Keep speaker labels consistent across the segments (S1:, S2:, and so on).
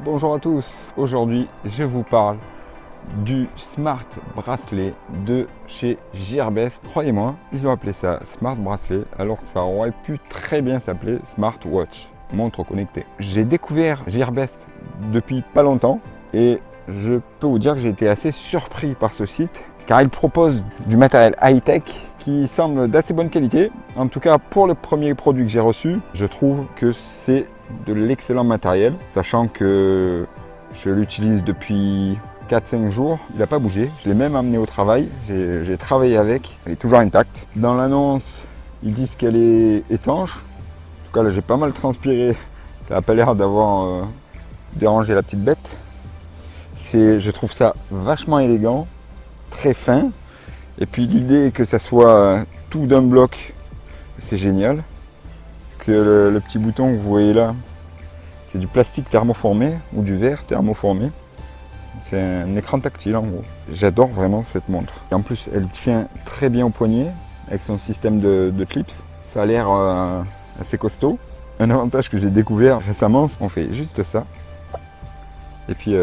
S1: Bonjour à tous, aujourd'hui je vous parle du Smart Bracelet de chez Gearbest. Croyez-moi, ils ont appelé ça Smart Bracelet alors que ça aurait pu très bien s'appeler Smart Watch, montre connectée. J'ai découvert Gearbest depuis pas longtemps et je peux vous dire que j'ai été assez surpris par ce site car il propose du matériel high-tech qui semble d'assez bonne qualité. En tout cas, pour le premier produit que j'ai reçu, je trouve que c'est de l'excellent matériel, sachant que je l'utilise depuis 4-5 jours, il n'a pas bougé. Je l'ai même amené au travail, j'ai travaillé avec, elle est toujours intacte. Dans l'annonce, ils disent qu'elle est étanche. En tout cas, là, j'ai pas mal transpiré, ça n'a pas l'air d'avoir dérangé la petite bête. Je trouve ça vachement élégant, très fin. Et puis l'idée que ça soit tout d'un bloc, c'est génial. Parce que le petit bouton que vous voyez là, c'est du plastique thermoformé ou du verre thermoformé. C'est un écran tactile en gros. J'adore vraiment cette montre. Et en plus, elle tient très bien au poignet avec son système de clips. Ça a l'air assez costaud. Un avantage que j'ai découvert récemment, c'est qu'on fait juste ça. Et puis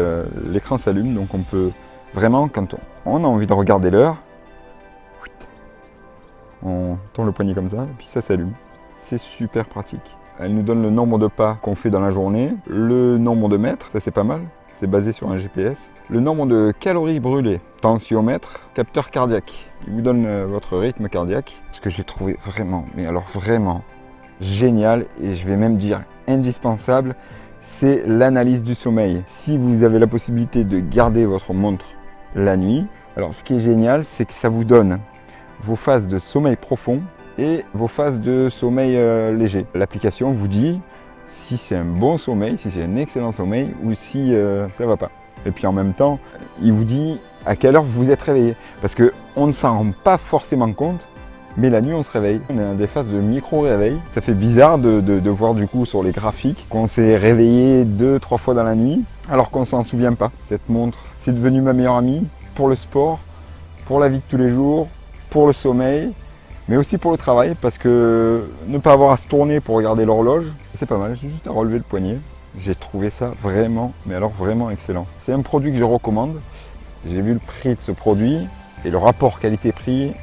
S1: l'écran s'allume, donc on peut vraiment, quand on a envie de regarder l'heure, on tourne le poignet comme ça, et puis ça s'allume. C'est super pratique. Elle nous donne le nombre de pas qu'on fait dans la journée, le nombre de mètres, ça c'est pas mal, c'est basé sur un GPS, le nombre de calories brûlées, tensiomètre, capteur cardiaque. Il vous donne votre rythme cardiaque, ce que j'ai trouvé vraiment, mais alors vraiment génial, et je vais même dire indispensable, c'est l'analyse du sommeil. Si vous avez la possibilité de garder votre montre la nuit, alors ce qui est génial, c'est que ça vous donne vos phases de sommeil profond et vos phases de sommeil léger. L'application vous dit si c'est un bon sommeil, si c'est un excellent sommeil ou si ça va pas. Et puis en même temps, il vous dit à quelle heure vous êtes réveillé. Parce qu'on ne s'en rend pas forcément compte, mais la nuit on se réveille. On a des phases de micro-réveil. Ça fait bizarre de voir du coup sur les graphiques qu'on s'est réveillé 2-3 fois dans la nuit alors qu'on s'en souvient pas. Cette montre, c'est devenu ma meilleure amie pour le sport, pour la vie de tous les jours, pour le sommeil, mais aussi pour le travail, parce que ne pas avoir à se tourner pour regarder l'horloge, c'est pas mal, j'ai juste à relever le poignet. J'ai trouvé ça vraiment, mais alors vraiment excellent. C'est un produit que je recommande. J'ai vu le prix de ce produit et le rapport qualité-prix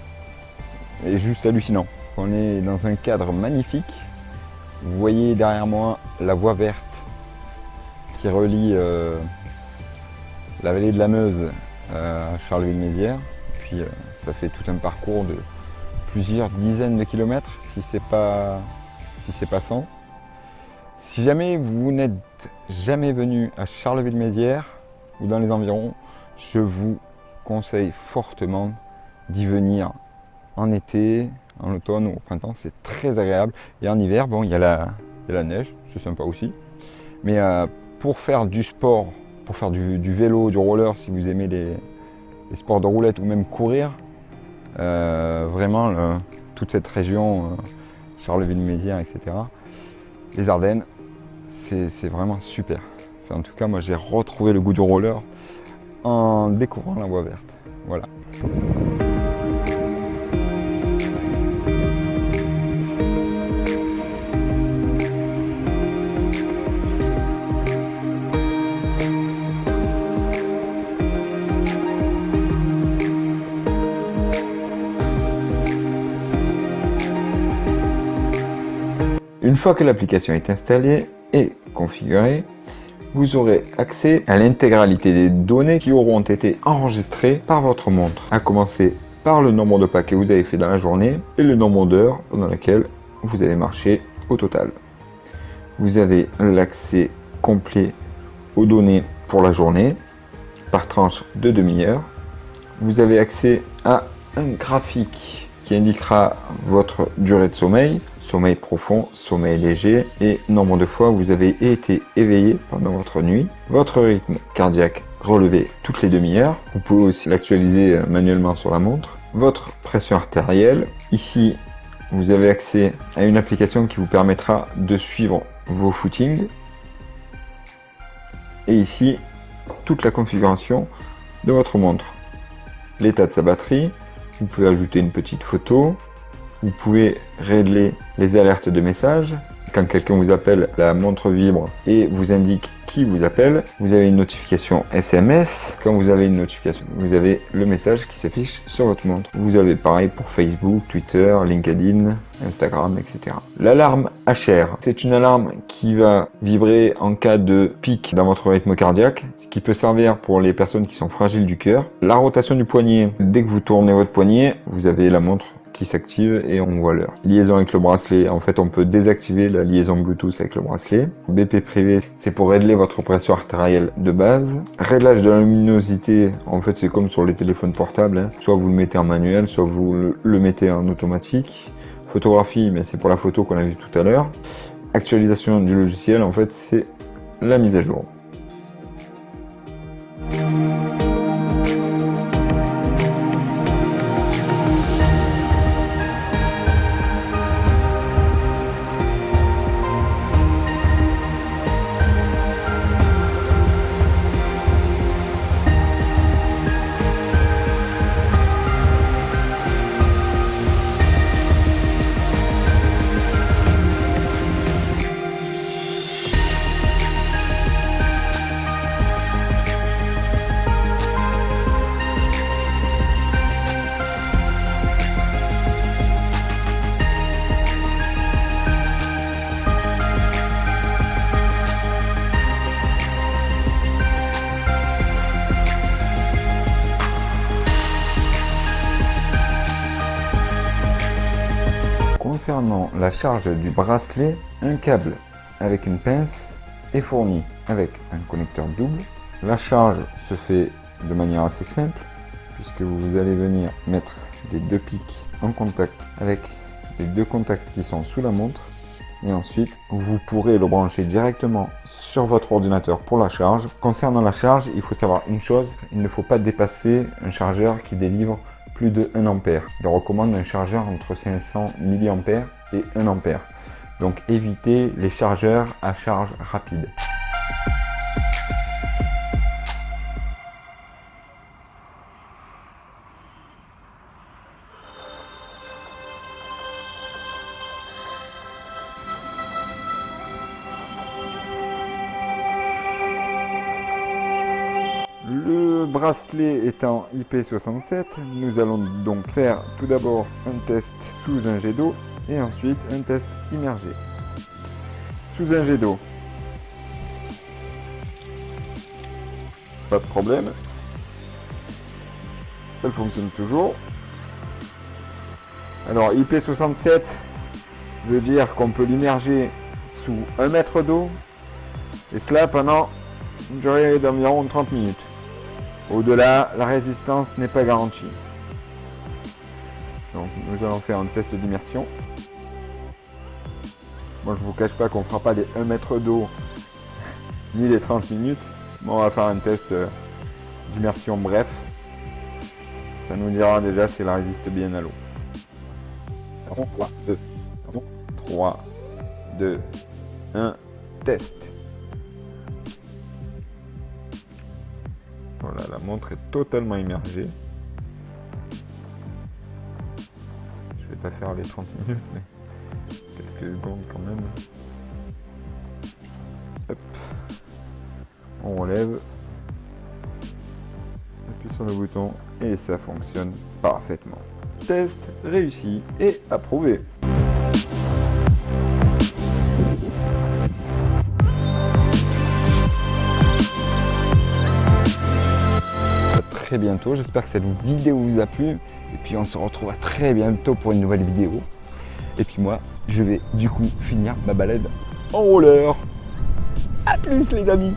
S1: est juste hallucinant. On est dans un cadre magnifique. Vous voyez derrière moi la voie verte qui relie la vallée de la Meuse à Charleville-Mézières. Puis ça fait tout un parcours de plusieurs dizaines de kilomètres, si c'est pas 100. Si jamais vous n'êtes jamais venu à Charleville-Mézières ou dans les environs, je vous conseille fortement d'y venir en été, en automne ou au printemps, c'est très agréable. Et en hiver, bon, il y a la neige, c'est sympa aussi. Mais pour faire du sport, pour faire du vélo, du roller, si vous aimez les sports de roulette ou même courir, vraiment toute cette région, Charleville-Mézières, etc., les Ardennes, c'est vraiment super. Enfin, en tout cas, moi j'ai retrouvé le goût du roller en découvrant la voie verte. Voilà. Une fois que l'application est installée et configurée, vous aurez accès à l'intégralité des données qui auront été enregistrées par votre montre, à commencer par le nombre de pas que vous avez fait dans la journée et le nombre d'heures pendant lesquelles vous avez marché au total. Vous avez l'accès complet aux données pour la journée, par tranche de demi-heure. Vous avez accès à un graphique qui indiquera votre durée de sommeil, sommeil profond, sommeil léger et nombre de fois vous avez été éveillé pendant votre nuit. Votre rythme cardiaque relevé toutes les demi-heures. Vous pouvez aussi l'actualiser manuellement sur la montre. Votre pression artérielle. Ici, vous avez accès à une application qui vous permettra de suivre vos footings. Et ici, toute la configuration de votre montre. L'état de sa batterie. Vous pouvez ajouter une petite photo. Vous pouvez régler les alertes de messages, Quand quelqu'un vous appelle, la montre vibre et vous indique qui vous appelle. Vous avez une notification SMS. Quand vous avez une notification, vous avez le message qui s'affiche sur votre montre. Vous avez pareil pour Facebook, Twitter, LinkedIn, Instagram, etc. L'alarme HR, c'est une alarme qui va vibrer en cas de pic dans votre rythme cardiaque, ce qui peut servir pour les personnes qui sont fragiles du cœur. La rotation du poignet, dès que vous tournez votre poignet, vous avez la montre qui s'active et on voit l'heure. Liaison avec le bracelet, en fait on peut désactiver la liaison Bluetooth avec le bracelet. BP privé, c'est pour régler votre pression artérielle de base. Réglage de la luminosité, en fait c'est comme sur les téléphones portables, hein. Soit vous le mettez en manuel, soit vous le mettez en automatique. Photographie, mais c'est pour la photo qu'on a vu tout à l'heure. Actualisation du logiciel, en fait c'est la mise à jour. Concernant la charge du bracelet, un câble avec une pince est fourni avec un connecteur double. La charge se fait de manière assez simple puisque vous allez venir mettre les deux pics en contact avec les deux contacts qui sont sous la montre et ensuite vous pourrez le brancher directement sur votre ordinateur pour la charge. Concernant la charge, il faut savoir une chose, il ne faut pas dépasser un chargeur qui délivre plus de 1 ampère. Il recommande un chargeur entre 500 mA et 1 ampère. Donc évitez les chargeurs à charge rapide. Le bracelet étant IP67, nous allons donc faire tout d'abord un test sous un jet d'eau et ensuite un test immergé. Sous un jet d'eau, pas de problème, elle fonctionne toujours. Alors IP67 veut dire qu'on peut l'immerger sous 1 mètre d'eau et cela pendant une durée d'environ 30 minutes. Au-delà, la résistance n'est pas garantie. Donc nous allons faire un test d'immersion. Moi je ne vous cache pas qu'on ne fera pas les 1 mètre d'eau ni les 30 minutes. Mais on va faire un test d'immersion bref. Ça nous dira déjà si elle résiste bien à l'eau. 3, 2, 1, test. Voilà, la montre est totalement immergée. Je vais pas faire les 30 minutes, mais quelques secondes quand même. Hop. On relève. Appuie sur le bouton et ça fonctionne parfaitement. Test réussi et approuvé. Très bientôt, j'espère que cette vidéo vous a plu et puis on se retrouve à très bientôt pour une nouvelle vidéo et puis moi je vais du coup finir ma balade en roller. A plus les amis.